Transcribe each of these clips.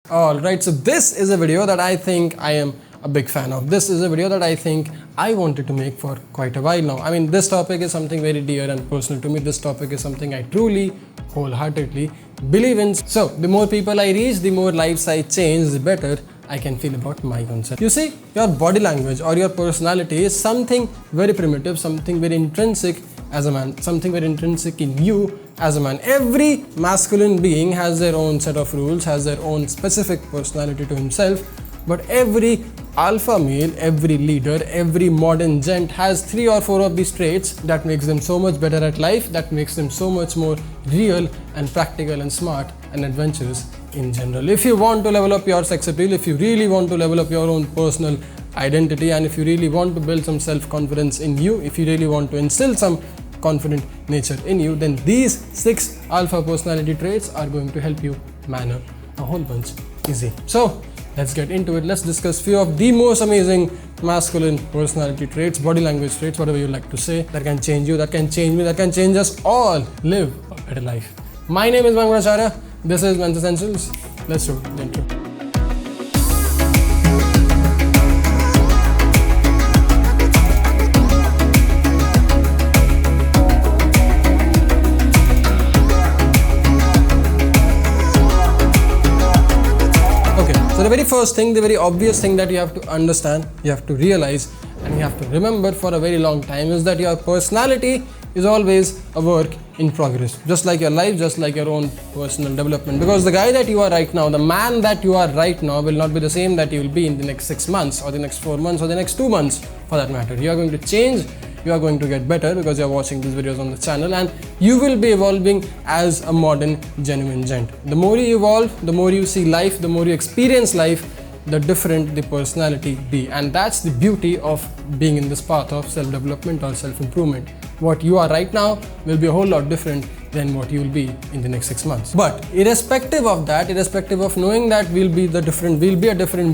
Alright, so this is a video that I think I am a big fan of. This is a video that I think I wanted to make for quite a while now. I mean, this topic is something very dear and personal to me. This topic is something I truly, wholeheartedly believe in. So, the more people I reach, the more lives I change, the better I can feel about my own self. You see, your body language or your personality is something very primitive, something very intrinsic as a man, something very intrinsic in you as a man. Every masculine being has their own set of rules, has their own specific personality to himself, but every alpha male, every leader, every modern gent has 3 or 4 of these traits that makes them so much better at life, that makes them so much more real and practical and smart and adventurous in general. If you want to level up your sex appeal, if you really want to level up your own personal identity, and if you really want to build some self-confidence in you, if you really want to instill some confident nature in you, then these 6 alpha personality traits are going to help you manner a whole bunch easy. So let's get into it. Let's discuss few of the most amazing masculine personality traits, body language traits, whatever you like to say, that can change you, that can change me, that can change us all live a better life. My name is Mangal Acharya. This is Men's Essentials. Let's do the intro. So the very first thing, the very obvious thing that you have to understand, you have to realize, and you have to remember for a very long time is that your personality is always a work in progress. Just like your life, just like your own personal development. Because the guy that you are right now, the man that you are right now will not be the same that you will be in the next 6 months or the next 4 months or the next 2 months for that matter. You are going to change. You are going to get better because you are watching these videos on the channel, and you will be evolving as a modern, genuine gent. The more you evolve, the more you see life, the more you experience life, the different the personality be. And that's the beauty of being in this path of self-development or self-improvement. What you are right now will be a whole lot different than what you will be in the next 6 months. But irrespective of that, irrespective of knowing that we'll be a different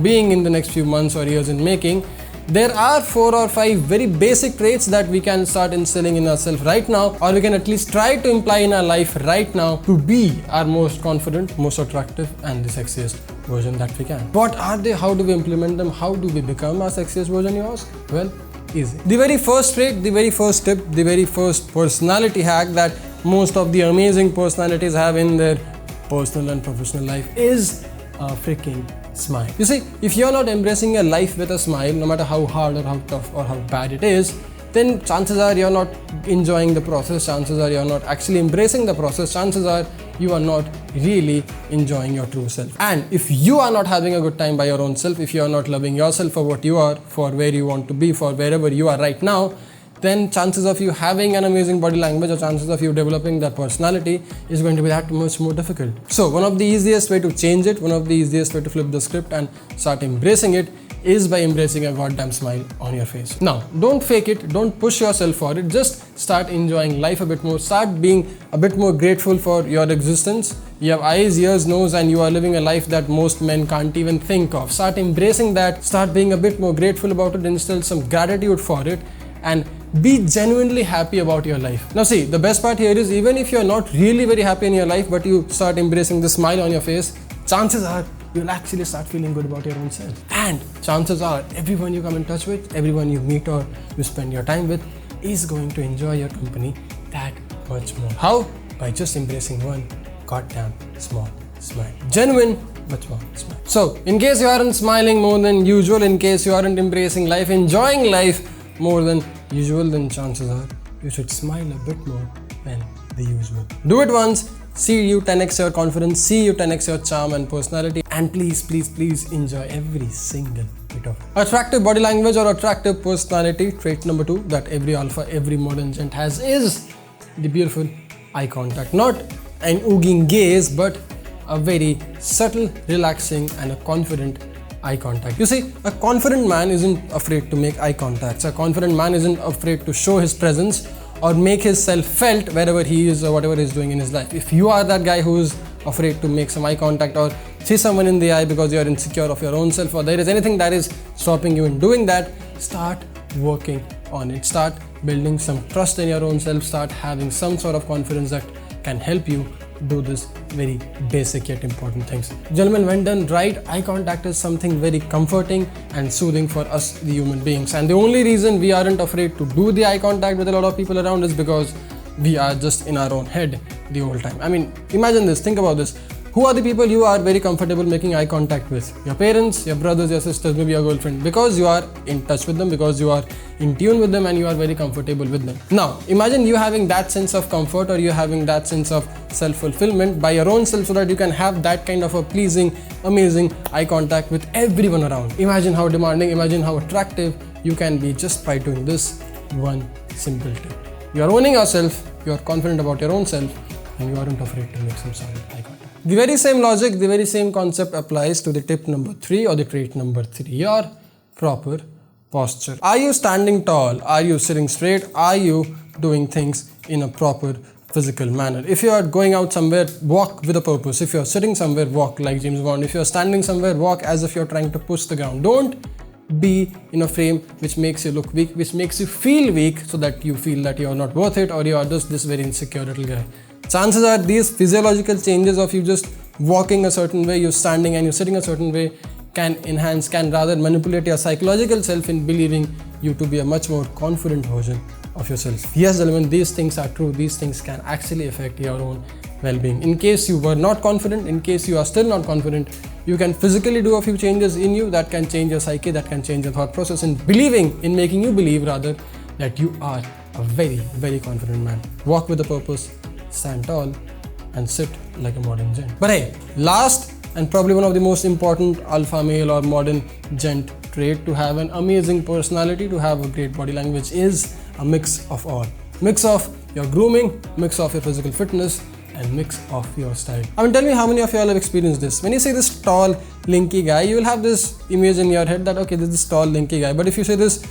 being in the next few months or years in making, there are 4 or 5 very basic traits that we can start instilling in ourselves right now, or we can at least try to imply in our life right now to be our most confident, most attractive and the sexiest version that we can. What are they? How do we implement them? How do we become our sexiest version, you ask? Well, easy. The very first trait, the very first tip, the very first personality hack that most of the amazing personalities have in their personal and professional life is a freaking smile. You see, if you're not embracing your life with a smile, no matter how hard or how tough or how bad it is, then chances are you're not enjoying the process, chances are you're not actually embracing the process, chances are you are not really enjoying your true self. And if you are not having a good time by your own self, if you are not loving yourself for what you are, for where you want to be, for wherever you are right now, then chances of you having an amazing body language or chances of you developing that personality is going to be that much more difficult. So one of the easiest way to change it, one of the easiest way to flip the script and start embracing it is by embracing a goddamn smile on your face. Now, don't fake it, don't push yourself for it, just start enjoying life a bit more, start being a bit more grateful for your existence. You have eyes, ears, nose, and you are living a life that most men can't even think of. Start embracing that, start being a bit more grateful about it, instill some gratitude for it, and be genuinely happy about your life. Now see, the best part here is even if you're not really very happy in your life, but you start embracing the smile on your face, chances are you'll actually start feeling good about your own self. And chances are everyone you come in touch with, everyone you meet or you spend your time with is going to enjoy your company that much more. How? By just embracing one goddamn small smile. Genuine but small smile. So, in case you aren't smiling more than usual, in case you aren't embracing life, enjoying life more than usual, then chances are you should smile a bit more than the usual. Do it once, see you 10x your confidence, see you 10x your charm and personality, and please, please, please enjoy every single bit of it. Attractive body language or attractive personality, trait number 2 that every alpha, every modern gent has is the beautiful eye contact. Not an ooging gaze, but a very subtle, relaxing and a confident eye contact. You see, a confident man isn't afraid to make eye contacts. A confident man isn't afraid to show his presence or make himself felt wherever he is or whatever he's doing in his life. If you are that guy who is afraid to make some eye contact or see someone in the eye because you are insecure of your own self, or there is anything that is stopping you in doing that, start working on it. Start building some trust in your own self. Start having some sort of confidence that can help you do this very basic yet important things. Gentlemen, when done right, eye contact is something very comforting and soothing for us, the human beings. And the only reason we aren't afraid to do the eye contact with a lot of people around is because we are just in our own head the whole time. I mean, imagine this, think about this. Who are the people you are very comfortable making eye contact with? Your parents, your brothers, your sisters, maybe your girlfriend, because you are in touch with them, because you are in tune with them and you are very comfortable with them. Now, imagine you having that sense of comfort, or you having that sense of self-fulfillment by your own self, so that you can have that kind of a pleasing, amazing eye contact with everyone around. Imagine how demanding, imagine how attractive you can be just by doing this one simple tip. You are owning yourself, you are confident about your own self, and you aren't afraid to make some solid eye contact. The very same logic, the very same concept applies to the tip number 3 or the trait number 3, your proper posture. Are you standing tall? Are you sitting straight? Are you doing things in a proper physical manner? If you are going out somewhere, walk with a purpose. If you are sitting somewhere, walk like James Bond. If you are standing somewhere, walk as if you are trying to push the ground. Don't be in a frame which makes you look weak, which makes you feel weak, so that you feel that you are not worth it, or you are just this very insecure little guy. Chances are these physiological changes of you just walking a certain way, you standing and you sitting a certain way, can enhance, can rather manipulate your psychological self in believing you to be a much more confident version of yourself. Yes, gentlemen, these things are true. These things can actually affect your own well-being. In case you were not confident, in case you are still not confident, you can physically do a few changes in you that can change your psyche, that can change your thought process, in making you believe rather that you are a very, very confident man. Walk with a purpose, stand tall, and sit like a modern gent. But hey, last and probably one of the most important alpha male or modern gent trait to have an amazing personality, to have a great body language, is a mix of all. Mix of your grooming, mix of your physical fitness, and mix of your style. I mean, tell me how many of y'all have experienced this. When you say this tall, lanky guy, you will have this image in your head that, okay, this is tall, lanky guy. But if you say this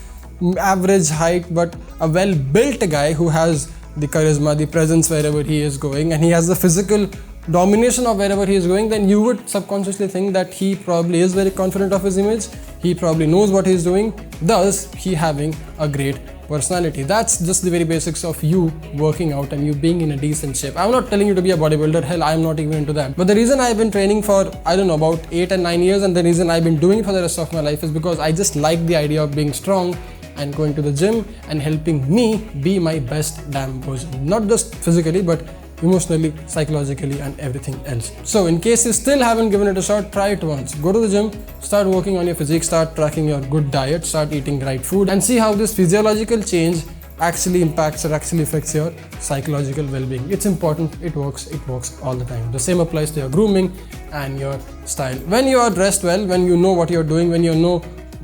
average height, but a well-built guy who has the charisma, the presence wherever he is going, and he has the physical domination of wherever he is going, then you would subconsciously think that he probably is very confident of his image, he probably knows what he is doing, thus he having a great personality. That's just the very basics of you working out and you being in a decent shape. I'm not telling you to be a bodybuilder, hell, I'm not even into that. But the reason I've been training for, I don't know, about 8 and 9 years, and the reason I've been doing it for the rest of my life, is because I just like the idea of being strong and going to the gym and helping me be my best damn version. Not just physically, but emotionally, psychologically, and everything else. So in case you still haven't given it a shot, try it once. Go to the gym, start working on your physique, start tracking your good diet, start eating right food, and see how this physiological change actually impacts or actually affects your psychological well-being. It's important, it works all the time. The same applies to your grooming and your style. When you are dressed well, when you know what you're doing, when you know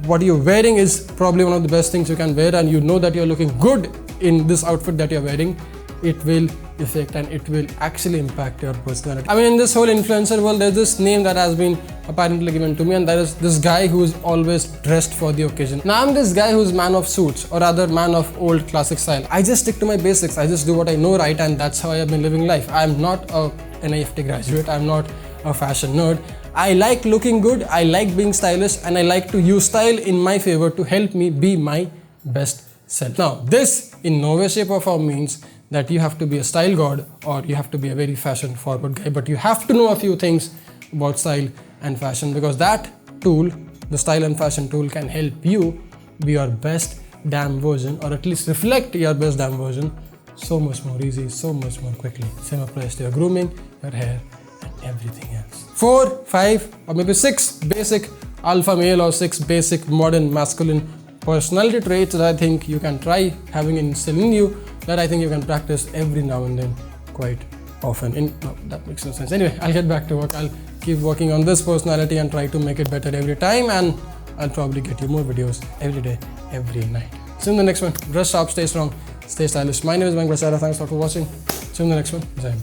what you're wearing is probably one of the best things you can wear, and you know that you're looking good in this outfit that you're wearing, it will affect and it will actually impact your personality. I mean, in this whole influencer world, there's this name that has been apparently given to me, and that is this guy who's always dressed for the occasion. Now, I'm this guy who's man of suits, or rather man of old classic style. I just stick to my basics. I just do what I know right, and that's how I have been living life. I'm not an NIFT graduate. I'm not a fashion nerd. I like looking good, I like being stylish, and I like to use style in my favor to help me be my best self. Now, this in no way, shape or form means that you have to be a style god or you have to be a very fashion forward guy, but you have to know a few things about style and fashion, because that tool, the style and fashion tool, can help you be your best damn version, or at least reflect your best damn version so much more easy, so much more quickly. Same applies to your grooming, your hair, and everything else. 4, 5, or maybe 6 basic alpha male or 6 basic modern masculine personality traits that I think you can try having instilled in you, that I think you can practice every now and then quite often. No, that makes no sense. Anyway, I'll get back to work. I'll keep working on this personality and try to make it better every time, and I'll probably get you more videos every day, every night. See you in the next one. Dress sharp, stay strong, stay stylish. My name is Mayank Basara. Thanks a lot for watching. See you in the next one. Jai Hind.